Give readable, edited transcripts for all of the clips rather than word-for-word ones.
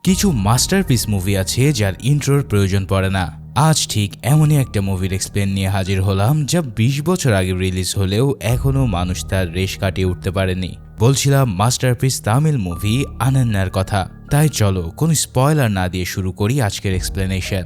কিছু masterpiece movie আছে যার ইন্ট্রোর প্রয়োজন পড়ে না। আজ ঠিক এমনই একটা মুভির এক্সপ্লেন নিয়ে হাজির হলাম যা 20 বছর আগে রিলিজ হলেও এখনও মানুষ তার রেশ কাটিয়ে উঠতে পারেনি। বলছিলাম মাস্টারপিস তামিল মুভি আনান্যার কথা। তাই চলো কোনো স্পয়লার না দিয়ে শুরু করি আজকের এক্সপ্লেনেশন।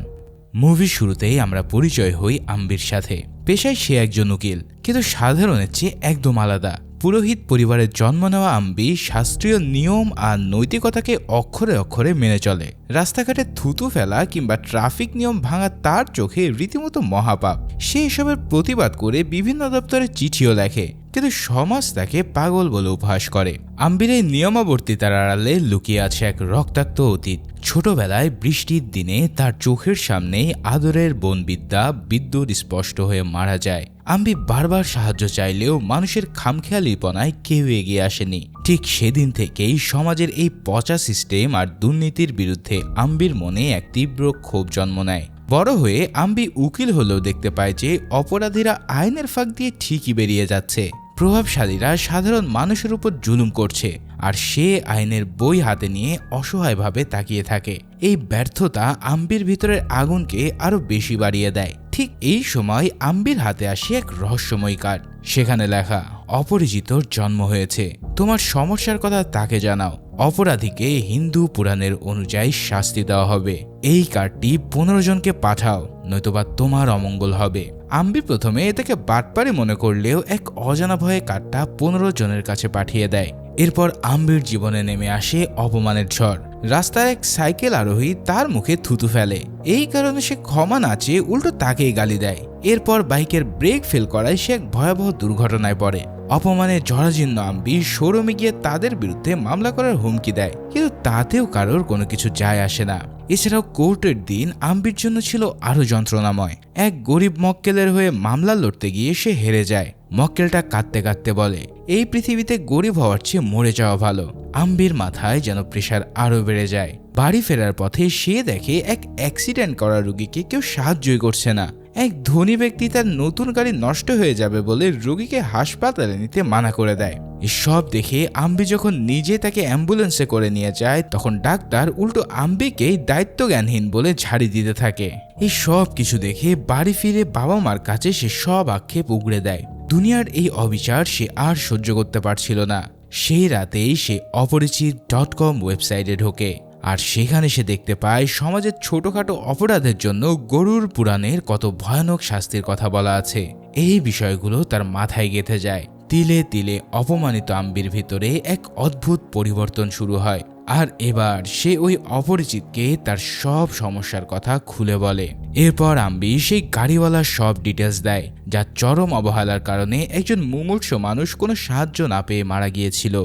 মুভির শুরুতেই আমরা পরিচয় হই আম্বির সাথে। পেশায় সে একজন উকিল, কিন্তু সাধারণের চেয়ে একদম আলাদা। পুরোহিত পরিবারের জন্ম নেওয়া আম্বি শাস্ত্রীয় নিয়ম আর নৈতিকতাকে অক্ষরে অক্ষরে মেনে চলে। রাস্তাঘাটে থুতু ফেলা কিংবা ট্রাফিক নিয়ম ভাঙা তার চোখে রীতিমতো মহাপাপ। সে এসবের প্রতিবাদ করে বিভিন্ন দপ্তরে চিঠিও লেখে, কিন্তু সমাজ তাকে পাগল বলে উপহাস করে। আম্বির এই নিয়মাবর্তিতার আড়ালে লুকিয়ে আছে এক রক্তাক্ত অতীত। ছোটবেলায় বৃষ্টির দিনে তার চোখের সামনেই আদরের বোনবিদ্যা বিদ্যুৎ স্পষ্ট হয়ে মারা যায়। আম্বি বারবার সাহায্য চাইলেও মানুষের খামখেয়ালিপনায় কেউ এগিয়ে আসেনি। ঠিক সেদিন থেকেই সমাজের এই পচা সিস্টেম আর দুর্নীতির বিরুদ্ধে আম্বির মনে এক তীব্র ক্ষোভ জন্ম নেয়। বড় হয়ে আম্বি উকিল হলেও দেখতে পায় যে অপরাধীরা আইনের ফাঁক দিয়ে ঠিকই বেরিয়ে যাচ্ছে। প্রভাবশালীরা সাধারণ মানুষের উপর জুলুম করছে, আর সে আইনের বই হাতে নিয়ে অসহায়ভাবে তাকিয়ে থাকে। এই ব্যর্থতা আম্বির ভিতরের আগুনকে আরো বেশি বাড়িয়ে দেয়। ঠিক এই সময় আম্বির হাতে আসে এক রহস্যময় কার্ড। সেখানে লেখা, অপরিচিতর জন্ম হয়েছে, তোমার সমস্যার কথা তাকে জানাও, অপরাধীকে হিন্দু পুরাণের অনুযায়ী শাস্তি দেওয়া হবে। এই কার্ডটি 15 জনকে পাঠাও, নয়তোবা তোমার অমঙ্গল হবে। আম্বি প্রথমে এটাকে বাটপারি মনে করলেও এক অজানা ভয়ে কার্ডটা 15 জনের কাছে পাঠিয়ে দেয়। এরপর আম্বির জীবনে নেমে আসে অপমানের ঝড়। রাস্তার এক সাইকেল আরোহী তার মুখে থুতু ফেলে, এই কারণে সে ক্ষমা না চেয়ে উল্টো তাকেই গালি দেয়। এরপর বাইকের ব্রেক ফেল করায় সে এক ভয়াবহ দুর্ঘটনায় পড়ে। অপমানে জরাজীর্ণ আম্বি শোরুমে গিয়ে তাদের বিরুদ্ধে মামলা করার হুমকি দেয়, কিন্তু তাতেও কারোর কোনো কিছু যায় আসে না। এছাড়াও কোর্টের দিন আম্বির জন্য ছিল আরো যন্ত্রণাময়। এক গরিব মক্কেলের হয়ে মামলা লড়তে গিয়ে সে হেরে যায়। মক্কেলটা কাঁদতে কাঁদতে বলে, এই পৃথিবীতে গরিব হওয়ার চেয়ে মরে যাওয়া ভালো। আম্বির মাথায় যেন প্রেশার আরো বেড়ে যায়। বাড়ি ফেরার পথে সে দেখে এক অ্যাক্সিডেন্ট করা রোগীকে কেউ সাহায্যই করছে না। এক ধনী ব্যক্তি তার নতুন গাড়ি নষ্ট হয়ে যাবে বলে রোগীকে হাসপাতালে নিতে মানা করে দেয়। এসব দেখে আম্বি যখন নিজে তাকে অ্যাম্বুলেন্সে করে নিয়ে যায়, তখন ডাক্তার উল্টো আম্বিকেই দায়িত্বজ্ঞানহীন বলে ঝাড়ি দিতে থাকে। এই সব কিছু দেখে বাড়ি ফিরে বাবা মার কাছে সে সব আক্ষেপ উগড়ে দেয়। দুনিয়ার এই অবিচার সে আর সহ্য করতে পারছিল না। সেই রাতেই সে অপরিচিত.com ওয়েবসাইটে ঢোকে, আর সেখানে সে দেখতে পায় সমাজের ছোটখাটো অপরাধের জন্য গরুর পুরাণের কত ভয়ানক শাস্তির কথা বলা আছে। এই বিষয়গুলো তার মাথায় গেঁথে যায়। তিলে তিলে অপমানিত আম্বির ভিতরে এক অদ্ভুত পরিবর্তন শুরু হয়। আর এবার সে ওই অপরিচিতকে তার সব সমস্যার কথা খুলে বলে। এরপর আম্বি সেই গাড়িওয়ালার সব ডিটেলস দেয়, যার চরম অবহেলার কারণে একজন মুমূর্ষু মানুষ কোনো সাহায্য না পেয়ে মারা গিয়েছিল।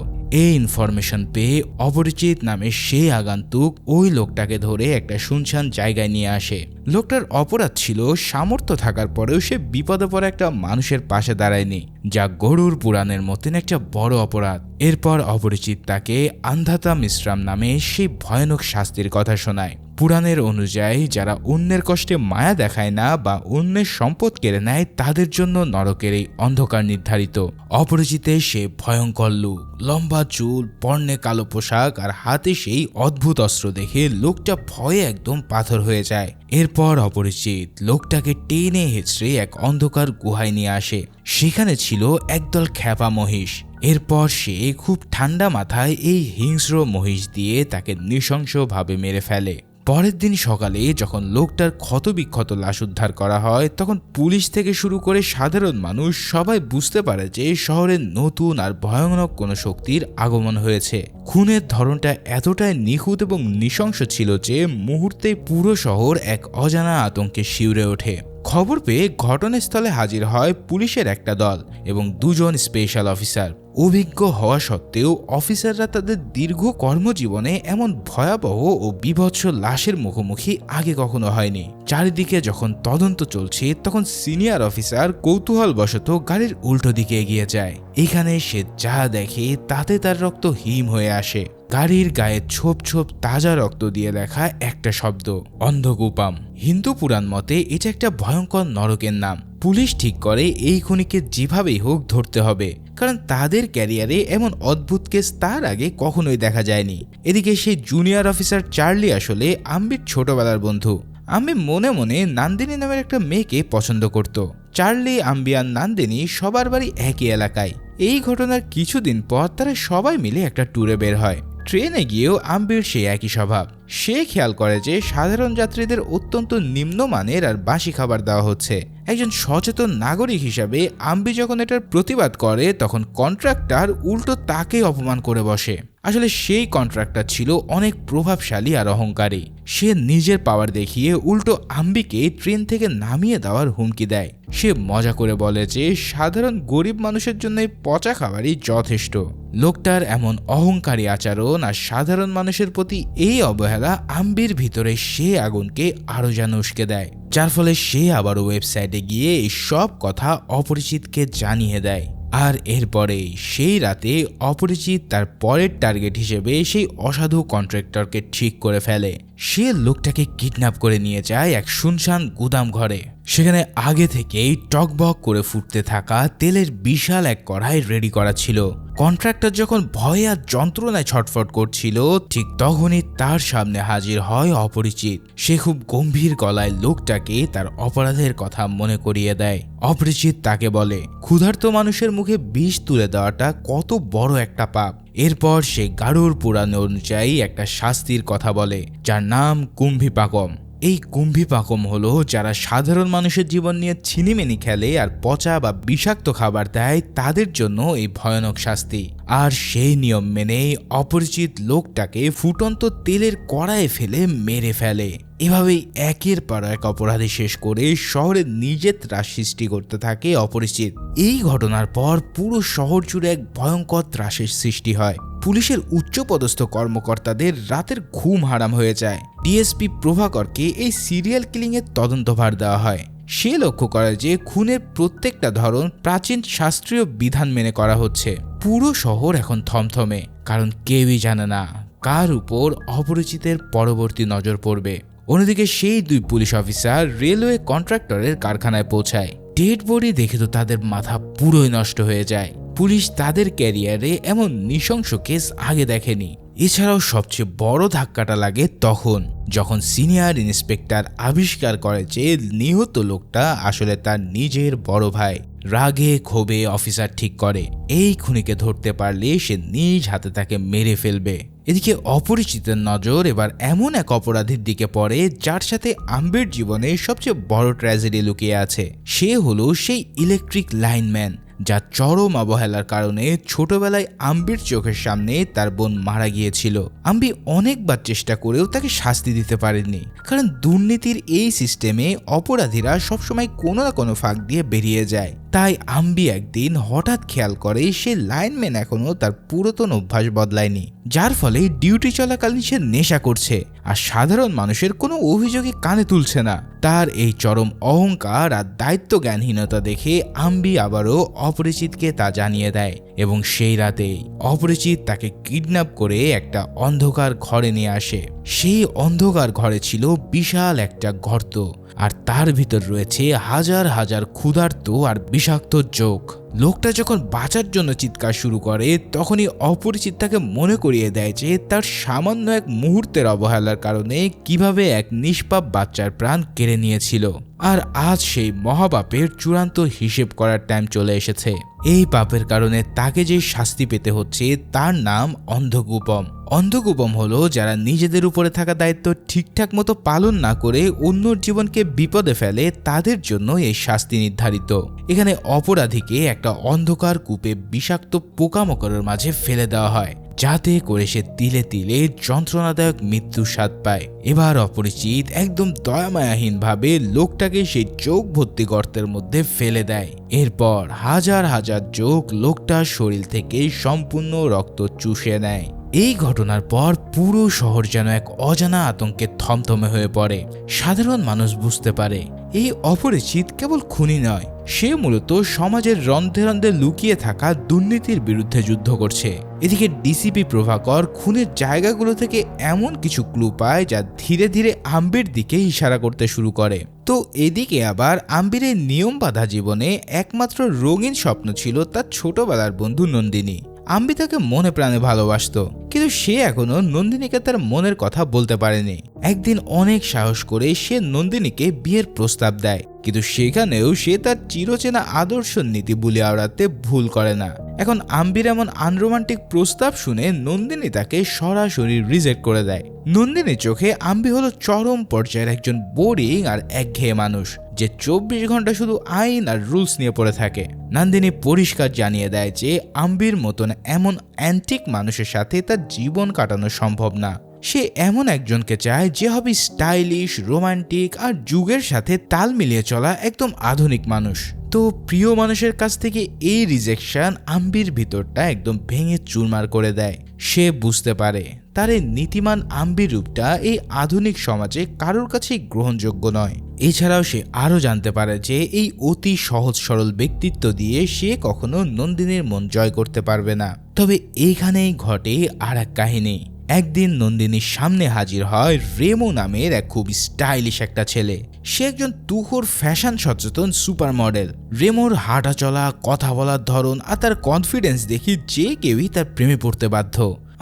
এই ইনফরমেশন পেয়ে অপরিচিত নামে সেই আগন্তুক ওই লোকটাকে ধরে একটা শুনশান জায়গায় নিয়ে আসে। লোকটার অপরাধ ছিল সামর্থ্য থাকার পরেও সে বিপদে পড়ে একটা মানুষের পাশে দাঁড়ায়নি, যা গরুর পুরাণের মতন একটা বড় অপরাধ। এরপর অপরিচিত তাকে আন্ধাতা মিশ্রাম নামে সেই ভয়ানক শাস্তির কথা শোনায়। পুরাণের অনুযায়ী যারা অন্যের কষ্টে মায়া দেখায় না বা অন্যের সম্পদ কেড়ে নেয়, তাদের জন্য নরকের এই অন্ধকার নির্ধারিত। অপরিচিতে সে ভয়ঙ্কর লুক, লম্বা চুল, পরনে কালো পোশাক আর হাতে সেই অদ্ভুত অস্ত্র দেখে লোকটা ভয়ে একদম পাথর হয়ে যায়। এরপর অপরিচিত লোকটাকে টেনে হেঁচড়ে এক অন্ধকার গুহায় নিয়ে আসে। সেখানে ছিল একদল খ্যাপা মহিষ। এরপর সে খুব ঠান্ডা মাথায় এই হিংস্র মহিষ দিয়ে তাকে নৃশংসভাবে মেরে ফেলে। পরের দিন সকালে যখন লোকটার ক্ষতবিক্ষত লাশ উদ্ধার করা হয়, তখন পুলিশ থেকে শুরু করে সাধারণ মানুষ সবাই বুঝতে পারে যে শহরে নতুন আর ভয়ানক কোনো শক্তির আগমন হয়েছে। খুনের ধরনটা এতটাই নিখুঁত এবং নৃশংস ছিল যে মুহূর্তেই পুরো শহর এক অজানা আতঙ্কে শিউরে ওঠে। খবর পেয়ে ঘটনাস্থলে হাজির হয় পুলিশের একটা দল এবং 2 জন স্পেশাল অফিসার। অভিজ্ঞ হওয়া সত্ত্বেও অফিসাররা তাদের দীর্ঘ কর্মজীবনে এমন ভয়াবহ ও বীভৎস লাশের মুখোমুখি আগে কখনো হয়নি। চারিদিকে যখন তদন্ত চলছে, তখন সিনিয়র অফিসার কৌতূহলবশত গাড়ির উল্টো দিকে এগিয়ে যায়। এখানে সে যা দেখে তাতে তার রক্ত হিম হয়ে আসে। গাড়ির গায়ে ছোপ ছোপ তাজা রক্ত দিয়ে লেখা একটা শব্দ, অন্ধকূপাম। হিন্দু পুরাণ মতে এটা একটা ভয়ঙ্কর নরকের নাম। পুলিশ ঠিক করে এই খুনিকে যেভাবেই হোক ধরতে হবে, কারণ তাদের ক্যারিয়ারে এমন অদ্ভুত কেস তার আগে কখনোই দেখা যায়নি। এদিকে সেই জুনিয়র অফিসার চার্লি আসলে আম্বির ছোটবেলার বন্ধু। আম্বি মনে মনে নান্দিনী নামের একটা মেয়েকে পছন্দ করত। চার্লি, আম্বি আর নান্দিনী সবার বাড়ি একই এলাকায়। এই ঘটনার কিছুদিন পর তারা সবাই মিলে একটা ট্যুরে বের হয়। ট্রেনে গিয়েও আম্বির সেই একই স্বভাব। সে খেয়াল করে যে সাধারণ যাত্রীদের অত্যন্ত নিম্নমানের আর বাসি খাবার দেওয়া হচ্ছে। একজন সচেতন নাগরিক হিসাবে আম্বি যখন এটার প্রতিবাদ করে তখন কন্ট্রাক্টর উল্টো তাকে অপমান করে বসে। আসলে সেই কন্ট্রাক্টর ছিল অনেক প্রভাবশালী আর অহংকারী। সে নিজের পাওয়ার দেখিয়ে উল্টো আম্বিকে ট্রেন থেকে নামিয়ে দেওয়ার হুমকি দেয়। সে মজা করে বলে যে সাধারণ গরিব মানুষের জন্য পচা খাবারই যথেষ্ট। লোকটার এমন অহংকারী আচরণ আর সাধারণ মানুষের প্রতি এই অবহেলা আম্বির ভিতরে সে আগুনকে আরো যেন উস্কে দেয়, যার ফলে সে আবারও ওয়েবসাইটে গিয়ে এই সব কথা অপরিচিতকে জানিয়ে দেয়। আর এরপরেই সেই রাতে অপরিচিত তার পরের টার্গেট হিসেবে সেই অসাধু কন্ট্রাক্টরকে ঠিক করে ফেলে। সে লোকটাকে কিডন্যাপ করে নিয়ে যায় এক শুনশান গুদাম ঘরে। সেখানে আগে থেকেই টকবক করে ফুটতে থাকা তেলের বিশাল এক কড়াই রেডি করা ছিল। কন্ট্রাক্টর যখন ভয়ে আর যন্ত্রণায় ছটফট করছিল, ঠিক তখনই তার সামনে হাজির হয় অপরিচিত। সে খুব গম্ভীর গলায় লোকটাকে তার অপরাধের কথা মনে করিয়ে দেয়। অপরিচিত তাকে বলে ক্ষুধার্ত মানুষের মুখে বিষ তুলে দেওয়াটা কত বড় একটা পাপ। এরপর সে গারুর পুরাণ অনুযায়ী একটা শাস্তির কথা বলে, যার নাম কুম্ভিপাকম। এই কুম্ভিপাকম হলো যারা সাধারণ মানুষের জীবন নিয়ে ছিনিমিনি খেলে আর পচা বা বিষাক্ত খাবার দেয় তাদের জন্য এই ভয়ানক শাস্তি। আর সেই নিয়ম মেনে অপরিচিত লোকটাকে ফুটন্ত তেলের কড়াইয়ে ফেলে মেরে ফেলে। এভাবেই একের পর এক অপরাধী শেষ করে শহরে নিজের ত্রাস সৃষ্টি করতে থাকে অপরিচিত। এই ঘটনার পর পুরো শহর জুড়ে এক ভয়ঙ্কর ত্রাসের সৃষ্টি হয়। পুলিশের উচ্চপদস্থ কর্মকর্তাদের রাতের ঘুম হারাম হয়ে যায়। ডিএসপি প্রভাকরকে এই সিরিয়াল কিলিং এর তদন্তভার দেওয়া হয়। সে লক্ষ্য করে যে খুনের প্রত্যেকটা ধরন প্রাচীন শাস্ত্রীয় বিধান মেনে করা হচ্ছে। পুরো শহর এখন থমথমে, কারণ কেউই জানে না কার উপর অপরিচিতের পরবর্তী নজর পড়বে। অন্যদিকে সেই দুই পুলিশ অফিসার রেলওয়ে কন্ট্রাক্টরের কারখানায় পৌঁছায়। ডেড বডি দেখে তো তাদের মাথা পুরোই নষ্ট হয়ে যায়। পুলিশ তাদের ক্যারিয়ারে এমন নৃশংস কেস আগে দেখেনি। এছাড়াও সবচেয়ে বড় ধাক্কাটা লাগে তখন যখন সিনিয়র ইন্সপেক্টর আবিষ্কার করে যে নিহত লোকটা আসলে তার নিজের বড় ভাই। রাগে ক্ষোভে অফিসার ঠিক করে এই খুনিকে ধরতে পারলে সে নিজ হাতে তাকে মেরে ফেলবে। এদিকে অপরিচিতের নজর এবার এমন এক অপরাধীর দিকে পড়ে যার সাথে আম্বির জীবনে সবচেয়ে বড় ট্র্যাজেডি লুকিয়ে আছে। সে হলো সেই ইলেকট্রিক লাইনম্যান যার চরম অবহেলার কারণে ছোটবেলায় আম্বির চোখের সামনে তার বোন মারা গিয়েছিল। আম্বি অনেকবার চেষ্টা করেও তাকে শাস্তি দিতে পারেননি, কারণ দুর্নীতির এই সিস্টেমে অপরাধীরা সবসময় কোনো না কোনো ফাঁক দিয়ে বেরিয়ে যায়। তাই আম্বি একদিন হঠাৎ খেয়াল করে সে লাইনম্যান এখনো তার পুরাতন অভ্যাস বদলায়নি, যার ফলে ডিউটি চলাকালীন সে নেশা করছে আর সাধারণ মানুষের কোনো অভিযোগই কানে তুলছে না। তার এই চরম অহংকার আর দায়িত্ব জ্ঞানহীনতা দেখে আম্বি আবারও অপরিচিতকে তা জানিয়ে দেয় এবং সেই রাতেই অপরিচিত তাকে কিডন্যাপ করে একটা অন্ধকার ঘরে নিয়ে আসে। সেই অন্ধকার ঘরে ছিল বিশাল একটা গর্ত, আর তার ভিতর রয়েছে হাজার হাজার ক্ষুধার্ত আর বিষাক্ত চোখ। লোকটা যখন বাঁচার জন্য চিৎকার শুরু করে তখনই অপরিচিত তাকে মনে করিয়ে দেয় যে তার সামান্য এক মুহূর্তের অবহেলার কারণে কিভাবে এক নিষ্পাপ বাচ্চার প্রাণ কেড়ে নিয়েছিল। আর আজ সেই মহাপাপের চূড়ান্ত হিসেব করার টাইম চলে এসেছে। এই পাপের কারণে তাকে যে শাস্তি পেতে হচ্ছে তার নাম অন্ধকূপম। অন্ধকূপম হলো যারা নিজেদের উপরে থাকা দায়িত্ব ঠিকঠাক মতো পালন না করে অন্যর জীবনকে বিপদে ফেলে, তাদের জন্য এই শাস্তি নির্ধারিত। এখানে অপরাধীকে একটা অন্ধকার কূপে বিষাক্ত পোকামাকড়ের মাঝে ফেলে দেওয়া হয়, যাতে করে সে তিলে তিলে যন্ত্রণাদায়ক মৃত্যুর স্বাদ পায়। এবার অপরিচিত একদম দয়ামায়াহীন ভাবে লোকটাকে সেই চোখ ভর্তি গর্তের মধ্যে ফেলে দেয়। এরপর হাজার হাজার চোখ লোকটার শরীর থেকে সম্পূর্ণ রক্ত চুষে নেয়। এই ঘটনার পর পুরো শহর যেন এক অজানা আতঙ্কে থমথমে হয়ে পড়ে। সাধারণ মানুষ বুঝতে পারে এই অপরিচিত কেবল খুনি নয়, সে মূলত সমাজের রন্ধে রন্ধে লুকিয়ে থাকা দুর্নীতির বিরুদ্ধে যুদ্ধ করছে। এদিকে ডিসিপি প্রভাকর খুনের জায়গাগুলো থেকে এমন কিছু ক্লু পায় যা ধীরে ধীরে আম্বির দিকে ইশারা করতে শুরু করে। তো এদিকে আবার আম্বিরের নিয়ম বাঁধা জীবনে একমাত্র রঙিন স্বপ্ন ছিল তার ছোটবেলার বন্ধু নন্দিনী। আম্বি তাকে মনে প্রাণে ভালোবাসতো, কিন্তু সে এখনো নন্দিনীকে তার মনের কথা বলতে পারেনি। একদিন অনেক সাহস করে সে নন্দিনীকে বিয়ের প্রস্তাব দেয়, কিন্তু সেখানেও সে তার চিরচেনা আদর্শ নীতি বুলি আওড়াতে ভুল করে না। এখন আম্বির এমন আনরোমান্টিক প্রস্তাব শুনে নন্দিনী তাকে সরাসরি রিজেক্ট করে দেয়। নন্দিনীর চোখে আম্বি হলো চরম পর্যায়ের একজন বোরিং আর একঘেয়ে মানুষ, যে 24 ঘন্টা শুধু আইন আর রুলস নিয়ে পড়ে থাকে। নন্দিনী পরিষ্কার জানিয়ে দেয় যে আম্বির মতন এমন অ্যান্টিক মানুষের সাথে তার জীবন কাটানো সম্ভব না। সে এমন একজনকে চায় যে হবে স্টাইলিশ, রোমান্টিক আর যুগের সাথে তাল মিলিয়ে চলা একদম আধুনিক মানুষ। তো প্রিয় মানুষের কাছ থেকে এই রিজেকশন আম্বির ভিতরটা একদম ভেঙে চুরমার করে দেয়। সে বুঝতে পারে তার এই নীতিমান আম্বির রূপটা এই আধুনিক সমাজে কারোর কাছেই গ্রহণযোগ্য নয়। এছাড়াও সে আরও জানতে পারে যে এই অতি সহজ সরল ব্যক্তিত্ব দিয়ে সে কখনো নন্দিনীর মন জয় করতে পারবে না। তবে এইখানেই ঘটে আর এক কাহিনী। একদিন নন্দিনীর সামনে হাজির হয় রেমো নামের এক খুব স্টাইলিশ একটা ছেলে। সে একজন তুখোর ফ্যাশন সচেতন সুপার মডেল। রেমোর হাঁটা চলা, কথা বলার ধরন আর তার কনফিডেন্স দেখি যে কেউই তার প্রেমে পড়তে বাধ্য।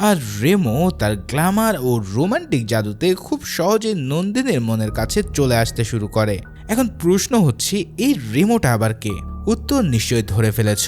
আর রেমো তার গ্ল্যামার ও রোমান্টিক জাদুতে খুব সহজে নন্দিনীর মনের কাছে চলে আসতে শুরু করে। এখন প্রশ্ন হচ্ছে, এই রেমোটা আবার কে? উত্তর নিশ্চয়ই ধরে ফেলেছ।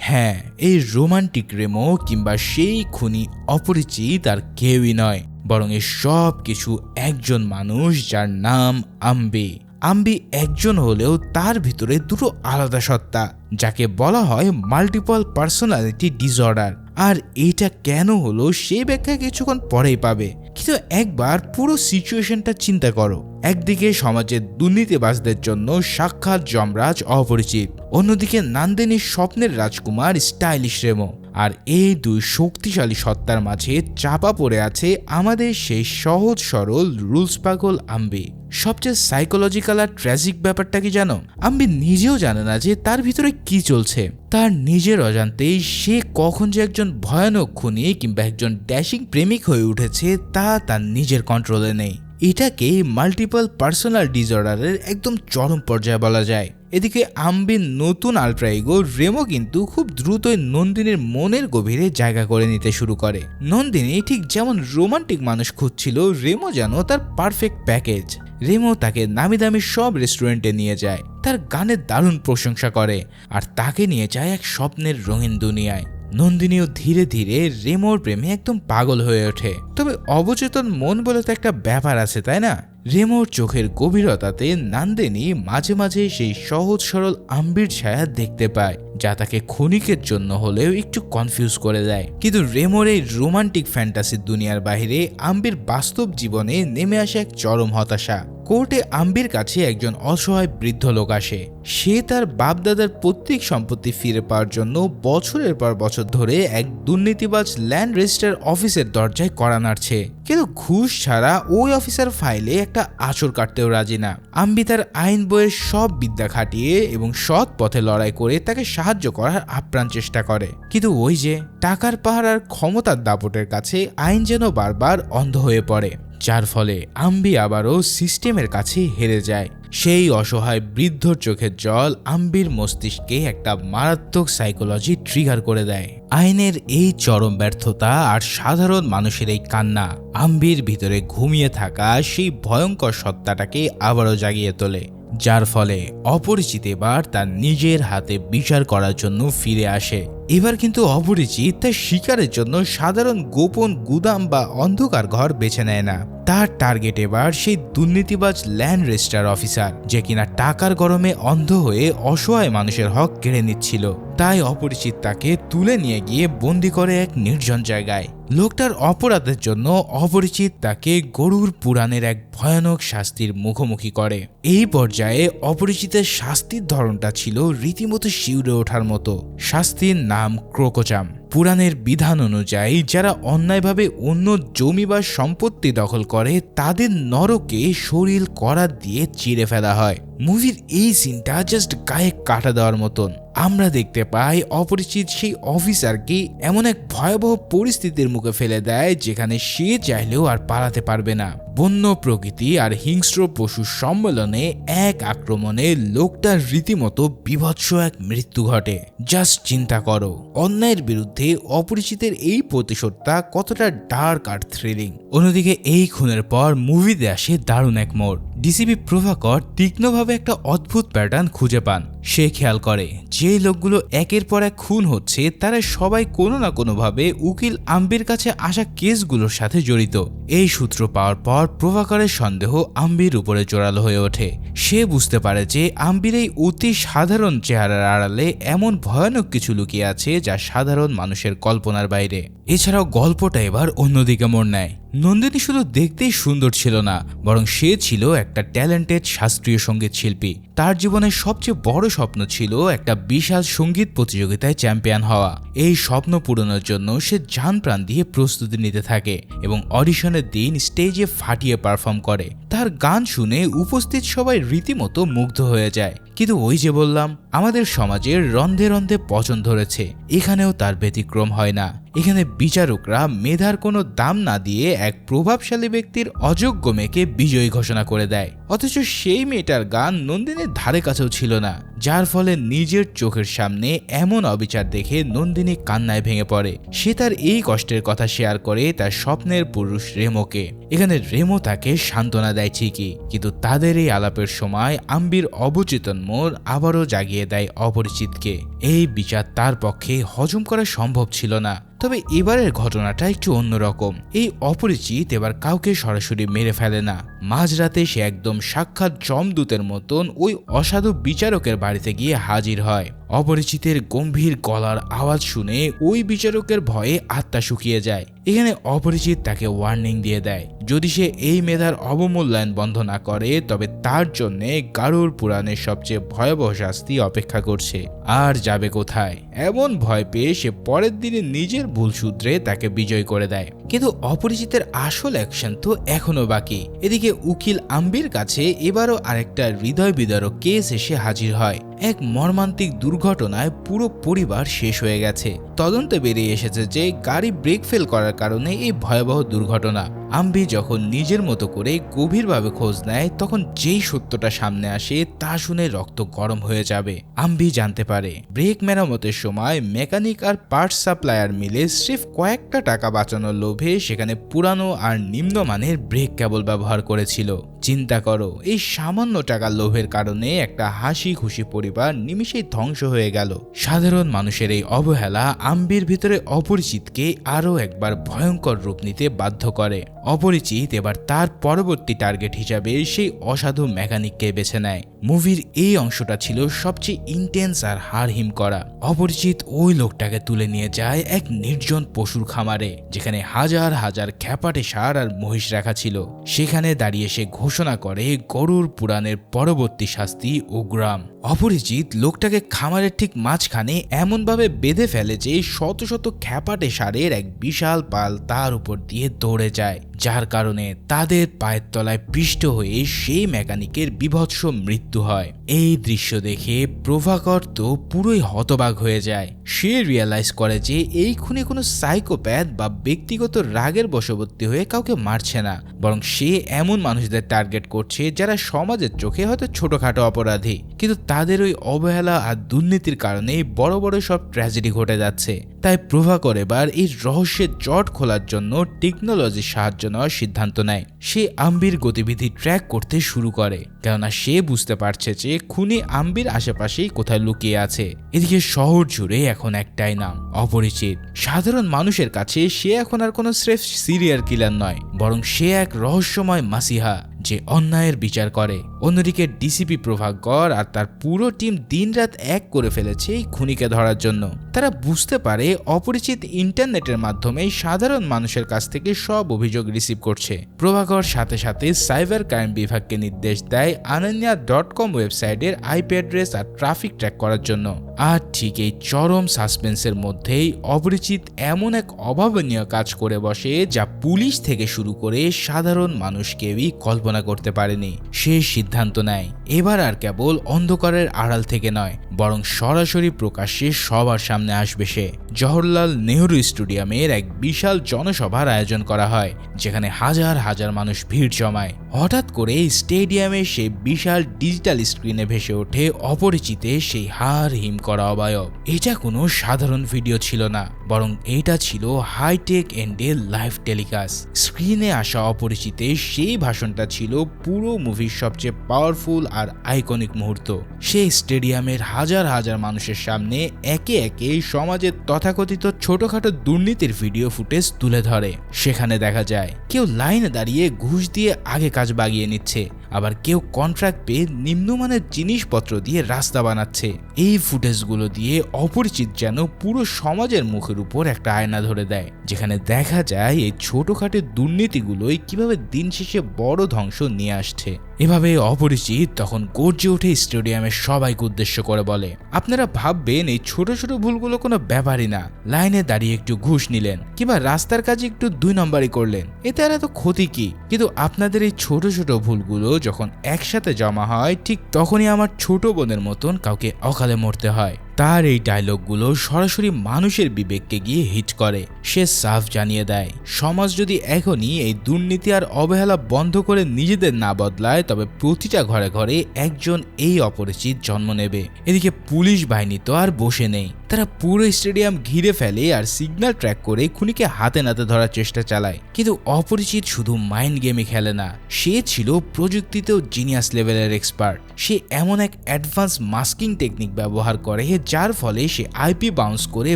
হ্যাঁ, এই রোমান্টিক রেমো কিংবা সেই খুনি অপরিচিত আর কেউই নয়, বরং এই সব কিছু একজন মানুষ যার নাম আম্বি। আম্বি একজন হলেও তার ভিতরে দুটো আলাদা সত্তা, যাকে বলা হয় মাল্টিপল পার্সোনালিটি ডিসঅর্ডার। আর এটা কেন হলো সেই ব্যাখ্যা কিছুক্ষণ পরেই পাবে, কিন্তু একবার পুরো সিচুয়েশনটা চিন্তা করো। একদিকে সমাজের দুর্নীতিবাজদের জন্য সাক্ষাৎ যমরাজ অপরিচিত, অন্যদিকে নন্দিনীর স্বপ্নের রাজকুমার স্টাইলিশ রেমো। আর এই দুই শক্তিশালী সত্তার মাঝে চাপা পড়ে আছে আমাদের সেই সহজ সরল রুলস পাগল আম্বি। সবচেয়ে সাইকোলজিক্যাল আর ট্র্যাজিক ব্যাপারটা কি জানো? আম্বি নিজেও জানে না যে তার ভিতরে কি চলছে। তার নিজের অজান্তেই সে কখন যে একজন ভয়ানক খুনি কিংবা একজন ড্যাশিং প্রেমিক হয়ে উঠেছে তা তার নিজের কন্ট্রোলে নেই। এটাকে মাল্টিপল পার্সোনাল ডিসঅর্ডারের একদম চরম পর্যায়ে বলা যায়। এদিকে আম্বির নতুন আলট্রা ইগো রেমো কিন্তু খুব দ্রুতই নন্দিনীর মনের গভীরে জায়গা করে নিতে শুরু করে। নন্দিনী ঠিক যেমন রোমান্টিক মানুষ খুঁজছিল, রেমো যেন তার পারফেক্ট প্যাকেজ। রেমো তাকে নামি দামি সব রেস্টুরেন্টে নিয়ে যায়, তার গানের দারুণ প্রশংসা করে আর তাকে নিয়ে যায় এক স্বপ্নের রঙিন দুনিয়ায়। নন্দিনীও ধীরে ধীরে রেমোর প্রেমে একদম পাগল হয়ে ওঠে। তবে অবচেতন মন বলে তো একটা ব্যাপার আছে, তাই না? রেমোর চোখের গভীরতাতে নন্দিনী মাঝে মাঝে সেই সহজ সরল আম্বির ছায়া দেখতে পায়, যা তাকে ক্ষণিকের জন্য হলেও একটু কনফিউজ করে দেয়। কিন্তু রেমোর এই রোমান্টিক ফ্যান্টাসির দুনিয়ার বাইরে আম্বির বাস্তব জীবনে নেমে আসে এক চরম হতাশা। কোর্টে আম্বির কাছে একজন অসহায় বৃদ্ধ লোক আসে। সে তার বাপদাদার পৈতৃক সম্পত্তি ফিরে পাওয়ার জন্য বছরের পর বছর ধরে এক দুর্নীতিবাজ ল্যান্ড রেজিস্ট্রার অফিসের দরজায় কড়া নাড়ছে, কিন্তু ঘুষ ছাড়া ওই অফিসার ফাইলে একটা আঁচড় কাটতেও রাজি না। আম্বি তার আইন বইয়ের সব বিদ্যা খাটিয়ে এবং সৎ পথে লড়াই করে তাকে সাহায্য করার আপ্রাণ চেষ্টা করে, কিন্তু ওই যে টাকার পাহাড় আর ক্ষমতার দাপটের কাছে আইন যেন বারবার অন্ধ হয়ে পড়ে, যার ফলে আম্বি আবারও সিস্টেমের কাছে হেরে যায়। সেই অসহায় বৃদ্ধর চোখের জল আম্বির মস্তিষ্কে একটা মারাত্মক সাইকোলজি ট্রিগার করে দেয়। আইনের এই চরম ব্যর্থতা আর সাধারণ মানুষের এই কান্না আম্বির ভিতরে ঘুমিয়ে থাকা সেই ভয়ঙ্কর সত্তাটাকে আবারও জাগিয়ে তোলে, যার ফলে অপরিচিত এবার তার নিজের হাতে বিচার করার জন্য ফিরে আসে। এবার কিন্তু অপরিচিত তার শিকারের জন্য সাধারণ গোপন গুদাম বা অন্ধকার ঘর বেছে নেয় না। তার টার্গেট এবার সেই দুর্নীতিবাজ ল্যান্ড রেজিস্ট্রার অফিসার, যে কিনা টাকার গরমে অন্ধ হয়ে অসহায় মানুষের হক কেড়ে নিচ্ছিল। তাই অপরিচিত তাকে তুলে নিয়ে গিয়ে বন্দি করে এক নির্জন জায়গায়। লোকটার অপরাধের জন্য অপরিচিত তাকে গরুর পুরাণের এক ভয়ানক শাস্তির মুখোমুখি করে। এই পর্যায়ে অপরিচিতের শাস্তির ধরনটা ছিল রীতিমতো শিউরে ওঠার মতো। শাস্তির নাম ক্রোকোচাম। পুরাণের বিধান অনুযায়ী যারা অন্যায়ভাবে অন্য জমি বা সম্পত্তি দখল করে তাদের নরকে শরীর করাত দিয়ে চিড়ে ফেলা হয়। মুভির এই সিনটা জাস্ট গায়ে কাটা দেওয়ার মতন। আমরা দেখতে পাই অপরিচিত সেই অফিসারকে এমন এক ভয়াবহ পরিস্থিতির মুখে ফেলে দেয় যেখানে সে চাইলেও আর পালাতে পারবে না। বন্য প্রকৃতি আর হিংস্র পশুর সম্মেলনে এক আক্রমণে লোকটার রীতিমতো বিভৎস এক মৃত্যু ঘটে। জাস্ট চিন্তা করো, অন্যায়ের বিরুদ্ধে অপরিচিতের এই প্রতিশোধটা কতটা ডার্ক আর থ্রিলিং। অন্যদিকে এই খুনের পর মুভিতে আসে দারুণ এক মোড়। ডিসিপি প্রভাকর তীক্ষ্ণভাবে একটা অদ্ভুত প্যাটার্ন খুঁজে পান। সে খেয়াল করে যে লোকগুলো একের পর এক খুন হচ্ছে তারা সবাই কোনো না কোনোভাবে উকিল আম্বির কাছে আসা কেসগুলোর সাথে জড়িত। এই সূত্র পাওয়ার পর প্রভাকরের সন্দেহ আম্বির উপরে জোরালো হয়ে ওঠে। সে বুঝতে পারে যে আম্বির এই অতি সাধারণ চেহারার আড়ালে এমন ভয়ানক কিছু লুকিয়ে আছে যা সাধারণ মানুষের কল্পনার বাইরে। এছাড়াও গল্পটা এবার অন্যদিকে মোড় নেয়। নন্দিনী শুধু দেখতেই সুন্দর ছিল না, বরং সে ছিল একটা ট্যালেন্টেড শাস্ত্রীয় সঙ্গীত শিল্পী। তার জীবনের সবচেয়ে বড় স্বপ্ন ছিল একটা বিশাল সঙ্গীত প্রতিযোগিতায় চ্যাম্পিয়ন হওয়া। এই স্বপ্ন পূরণের জন্য সে জান প্রাণ দিয়ে প্রস্তুতি নিতে থাকে এবং অডিশনের দিন স্টেজে ফাটিয়ে পারফর্ম করে। তার গান শুনে উপস্থিত সবাই রীতিমতো মুগ্ধ হয়ে যায়। কিন্তু ওই যে বললাম, আমাদের সমাজের রন্ধে রন্ধে পচন ধরেছে, এখানেও তার ব্যতিক্রম হয় না। এখানে বিচারকরা মেধার কোনো দাম না দিয়ে এক প্রভাবশালী ব্যক্তির অযোগ্য মেয়েকে বিজয়ী ঘোষণা করে দেয়। অথচ সেই মেয়েটার গান নন্দিনীর ধারে কাছেও ছিল না, যার ফলে নিজের চোখের সামনে এমন অবিচার দেখে নন্দিনী কান্নায় ভেঙে পড়ে। সে তার এই কষ্টের কথা শেয়ার করে তার স্বপ্নের পুরুষ রেমোকে। এখানে রেমো তাকে সান্ত্বনা দেয় ঠিকই, কিন্তু তাদের এই আলাপের সময় আম্বির অবচেতন মন আবারও জাগিয়ে দেয় অপরিচিতকে। এই বিচার তার পক্ষে হজম করা সম্ভব ছিল না। তবে এবারের ঘটনাটা একটু অন্যরকম। এই অপরিচিত এবার কাউকে সরাসরি মেরে ফেলে না। মাঝরাতে সে একদম সাক্ষাৎ যমদূতের মতন ওই অসাধু বিচারকের বাড়িতে গিয়ে হাজির হয়। অপরিচিতের গম্ভীর গলার আওয়াজ শুনে ওই বিচারকের ভয়ে আত্মা শুকিয়ে যায়। এখানে অপরিচিত তাকে ওয়ার্নিং দিয়ে দেয়, যদি সে এই মেধার অবমূল্যায়ন বন্ধ না করে তবে তার জন্য গারুড় পুরাণের সবচেয়ে ভয়াবহ শাস্তি অপেক্ষা করছে। আর যাবে কোথায়? এমন ভয় পেয়ে সে পরের দিনে নিজের ভুল সূত্রে তাকে বিজয় করে দেয়। কিন্তু অপরিচিতের আসল অ্যাকশন তো এখনো বাকি। এদিকে উকিল আম্বির কাছে এবারও আরেকটা হৃদয় বিদারক কেস এসে হাজির হয়। এক মর্মান্তিক দুর্ঘটনায় পুরো পরিবার শেষ হয়ে গেছে। তদন্তে বেরিয়ে এসেছে যে গাড়ি ব্রেক ফেল করার কারণে এই ভয়াবহ দুর্ঘটনা। আম্বি যখন নিজের মতো করে গভীরভাবে খোঁজ নেয়, তখন যেই সত্যটা সামনে আসে তা শুনে রক্ত গরম হয়ে যাবে। আম্বি জানতে পারে ব্রেক মেরামতের সময় মেকানিক আর পার্টস সাপ্লায়ার মিলে স্রেফ কয়েকটা টাকা বাঁচানোর লোভে সেখানে পুরানো আর নিম্নমানের ব্রেক কেবল ব্যবহার করেছিল। চিন্তা করো, এই সামান্য টাকার লোভের কারণে একটা হাসি খুশি পরিবার নিমিষেই ধ্বংস হয়ে গেল। সাধারণ মানুষের এই অবহেলা আম্বির ভিতরে অপরিচিতকে আরও একবার ভয়ঙ্কর রূপ নিতে বাধ্য করে। অপরিচিত এবার তার পরবর্তী টার্গেট হিসাবে সেই অসাধু মেকানিককে বেছে নেয়। মুভির এই অংশটা ছিল সবচেয়ে ইন্টেন্স আর হাড়হিম করা। অপরিচিত ওই লোকটাকে তুলে নিয়ে যায় এক নির্জন পশুর খামারে, যেখানে হাজার হাজার খ্যাপাটে ষাঁড় আর মহিষ রাখা ছিল। সেখানে দাঁড়িয়ে সে ঘোষণা করে গরুড় পুরাণের পরবর্তী শাস্তি উগ্রাম। অপরিচিত লোকটাকে খামারের ঠিক মাঝখানে এমনভাবে বেঁধে ফেলে যে শত শত খ্যাপাটে ষাঁড়ের এক বিশাল পাল তার উপর দিয়ে দৌড়ে যায়, যার কারণে তাদের পায়ের তলায় পিষ্ট হয়ে সেই মেকানিকের বীভৎস মৃত্যু হয়। এই দৃশ্য দেখে প্রভাকর তো পুরোই হতবাক হয়ে যায়। সে রিয়েলাইজ করে যে এই খুনে কোনো সাইকোপ্যাথ বা ব্যক্তিগত রাগের বশবর্তী হয়ে কাউকে মারছে না, বরং সে এমন মানুষদের টার্গেট করছে যারা সমাজের চোখে হয়তো ছোটখাটো অপরাধী, কিন্তু তাদের ওই অবহেলা আর দুর্নীতির কারণে বড় বড় সব ট্র্যাজেডি ঘটে যাচ্ছে। তাই প্রভাকর এবার এই রহস্যের জট খোলার জন্য টেকনোলজির সাহায্য নেওয়ার সিদ্ধান্ত নেয়। সে আম্বির গতিবিধি ট্র্যাক করতে শুরু করে, কেননা সে বুঝতে পারছে যে খুনি আম্বির আশেপাশেই কোথায় লুকিয়ে আছে। এদিকে শহর জুড়ে এখন একটাই নাম, অপরিচিত। সাধারণ মানুষের কাছে সে এখন আর কোনো স্রেফ সিরিয়াল কিলার নয়, বরং সে এক রহস্যময় মাসিহা যে অন্যায়ের বিচার করে। অন্যদিকে ডিসিপি প্রভাকর আর তার পুরো টিম দিনরাত এক করে ফেলেছে এই খুনিকে ধরার জন্য। তারা বুঝতে পারে অপরিচিত ইন্টারনেটের মাধ্যমে সাধারণ মানুষের কাছ থেকে সব অভিযোগ রিসিভ করছে। প্রভাকর সাথে সাথে সাইবার ক্রাইম বিভাগকে নির্দেশ দেয় আনন্যা.com ওয়েবসাইটের আইপি অ্যাড্রেস আর ট্রাফিক ট্র্যাক করার জন্য। আর ঠিক এই চরম সাসপেন্সের মধ্যেই অপরিচিত এমন এক অভাবনীয় কাজ করে বসে যা পুলিশ থেকে শুরু করে সাধারণ মানুষ কেউই কল্পনা করতে পারেনি। সে সিদ্ধান্ত নেয় এবার আর কেবল অন্ধকারের আড়াল থেকে নয়, বরং সরাসরি প্রকাশ্যে সবার সামনে আসবে সে। জওহরলাল নেহরু স্টেডিয়ামের এক বিশাল জনসভার আয়োজন করা হয়, যেখানে হাজার হাজার মানুষ ভিড় জমায়। হঠাৎ করে স্টেডিয়ামে সেই বিশাল ডিজিটাল স্ক্রিনে ভেসে ওঠে অপরিচিতের সেই হাড় হিম করা অবয়ব। এটা কোনো সাধারণ ভিডিও ছিল না, বরং এটা ছিল হাইটেক এন্ডে লাইভ টেলিকাস্ট। স্ক্রিনে আসা অপরিচিতের সেই ভাষণটা ছিল পুরো মুভির সবচেয়ে পাওয়ারফুল আর আইকনিক মুহূর্ত। সেই স্টেডিয়ামের হাজার হাজার মানুষের সামনে একে একে সমাজের তথাকথিত ছোটখাটো দুর্নীতির ভিডিও ফুটেজ তুলে ধরে। সেখানে দেখা যায় কেউ লাইনে দাঁড়িয়ে ঘুষ দিয়ে আগে কাজ বাগিয়ে নিচ্ছে, আবার কেউ কন্ট্রাক্ট পেয়ে নিম্নমানের জিনিসপত্র দিয়ে রাস্তা বানাচ্ছে। এই ফুটেজগুলো দিয়ে অপরিচিত যেন পুরো সমাজের মুখের উপর একটা আয়না ধরে দেয়, যেখানে দেখা যায় এই ছোটখাটো দুর্নীতিগুলোই কিভাবে দিন শেষে বড় ধ্বংস নিয়ে আসছে। এভাবে অপরিচিত তখন গর্জে ওঠে স্টেডিয়ামের সবাইকে উদ্দেশ্য করে বলে, আপনারা ভাববেন এই ছোট ছোট ভুলগুলো কোনো ব্যাপারই না। লাইনে দাঁড়িয়ে একটু ঘুষ নিলেন কিংবা রাস্তার কাজে একটু 2 নম্বরই করলেন, এতে আর এত ক্ষতি কি? কিন্তু আপনাদের এই ছোট ছোট ভুলগুলো যখন একসাথে জমা হয়, ঠিক তখনই আমার ছোট বোনের মতন কাউকে অকালে মরতে হয়। তার এই ডায়লগগুলো সরাসরি মানুষের বিবেককে গিয়ে হিট করে। সে সাফ জানিয়ে দেয়, সমাজ যদি এখনই এই দুর্নীতি আর অবহেলা বন্ধ করে নিজেদের না বদলায়, তবে প্রতিটা ঘরে ঘরে একজন এই অপরিচিত জন্ম নেবে। এদিকে পুলিশ বাহিনী তো আর বসে নেই, তারা পুরো স্টেডিয়াম ঘিরে ফেলে আর সিগন্যাল ট্র্যাক করে খুনিকে হাতে নাতে ধরার চেষ্টা চালায়। কিন্তু অপরিচিত শুধু মাইন্ড গেমই খেলে না, সে ছিল প্রযুক্তিতেও জিনিয়াস লেভেলের এক্সপার্ট। সে এমন এক অ্যাডভান্স মাস্কিং টেকনিক ব্যবহার করে যার ফলে সে আইপি বাউন্স করে